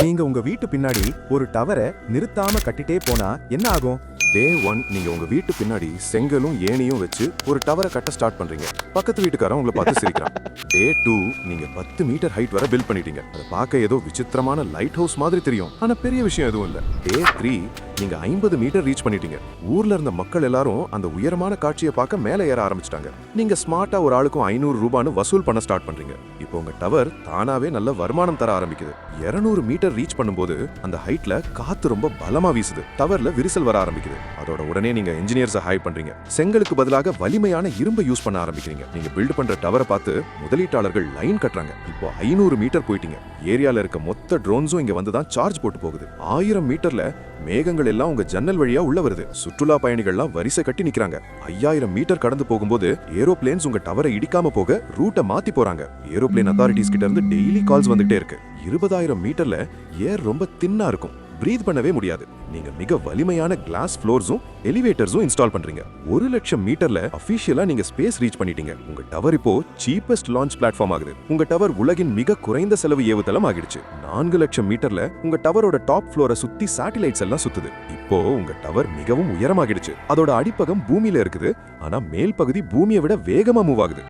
நீங்க உங்க வீட்டு பின்னாடி ஒரு டவரை நிறுத்தாம கட்டிட்டே போனா என்ன ஆகும்? டே 1 நீங்க உங்க வீட்டு பின்னாடி செங்கலும் ஏணியும் வச்சு ஒரு டவரை கட்ட ஸ்டார்ட் பண்றீங்க. பக்கத்து வீட்டுக்காரன் உங்களை பார்த்து சிரிக்கிறான். டே 2 நீங்க 10 மீட்டர் ஹைட் வரை பில்ட் பண்ணிட்டீங்க. அது பார்க்க ஏதோ விசித்திரமான லைட் ஹவுஸ் மாதிரி தெரியும், ஆனா பெரிய விஷயம் எதுவும் இல்ல. டே 3 நீங்க 50 மீட்டர் ரீச் பண்ணிட்டீங்க. ஊர்ல இருந்த மக்கள் எல்லாரும் அந்த உயரமான காட்சியை பார்க்க மேலே ஏற ஆரம்பிச்சிட்டாங்க. நீங்க ஸ்மார்ட்டா ஒரு ஆளுக்கும் 500 ரூபான்னு வசூல் பண்ண ஸ்டார்ட் பண்றீங்க. இப்போ உங்க டவர் தானாவே நல்ல வருமானம் தர ஆரம்பிக்குது. 200 மீட்டர் ரீச் பண்ணும்போது அந்த ஹைட்ல காத்து ரொம்ப பலமா வீசுது. டவர்ல விரிசல் வர ஆரம்பிக்குது. அதோட உடனே நீங்க இன்ஜினியர்ஸை ஹையர் பண்றீங்க. செங்கலுக்கு பதிலாக வலிமையான இரும்பை யூஸ் பண்ண ஆரம்பிக்கிறீங்க. நீங்க பில்ட் பண்ற டவரை பார்த்து முதலீட்டாளர்கள் லைன் கட்டுறாங்க. இப்போ 500 மீட்டர் போயிட்டீங்க. ஏரியால இருக்க மொத்த ட்ரோன்ஸும் இங்க வந்து தான் சார்ஜ் போட்டு போகுது. 1000 மீட்டர்ல மேகங்கள் எல்லாம் உங்க ஜன்னல் வழியா உள்ள வருது. சுற்றுலா பயணிகள்லாம் வரிசை கட்டி நிக்கிறாங்க. 5000 மீட்டர் கடந்து போகும்போது ஏரோப்ளேன்ஸ் உங்க டவரை இடிக்காம போக ரூட்டை மாத்தி போறாங்க. ஏரோப்ளேன் அத்தாரிட்டிஸ் கிட்ட இருந்து டெய்லி கால்ஸ் வந்துட்டே இருக்கு. 20000 மீட்டர்ல ஏர் ரொம்ப தின்னா இருக்கும், பிரீத் பண்ணவே முடியாது. நீங்க மிக வலிமையான கிளாஸ் ஃப்ளோர்ஸும் எலிவேட்டர்ஸும் இன்ஸ்டால் பண்றீங்க. 1,00,000 மீட்டர்ல அபிஷியலா நீங்க ஸ்பேஸ் ரீச் பண்ணிட்டீங்க. உங்க டவர் இப்போ சீப்பஸ்ட் லான்ச் பிளாட்ஃபார்ம் ஆகுது. உங்க டவர் உலகின் மிக குறைந்த செலவு ஏவுதளம் ஆகிடுச்சு. 4,00,000 மீட்டர்ல உங்க டவரோட டாப் ஃப்ளோரை சுத்தி சேட்டிலைட்ஸ் எல்லாம் சுத்துது. இப்போ உங்க டவர் மிகவும் உயரமாகிடுச்சு. அதோட அடிப்பகம் பூமியில இருக்குது, ஆனா மேல் பகுதி பூமியை விட வேகமா மூவ் ஆகுது.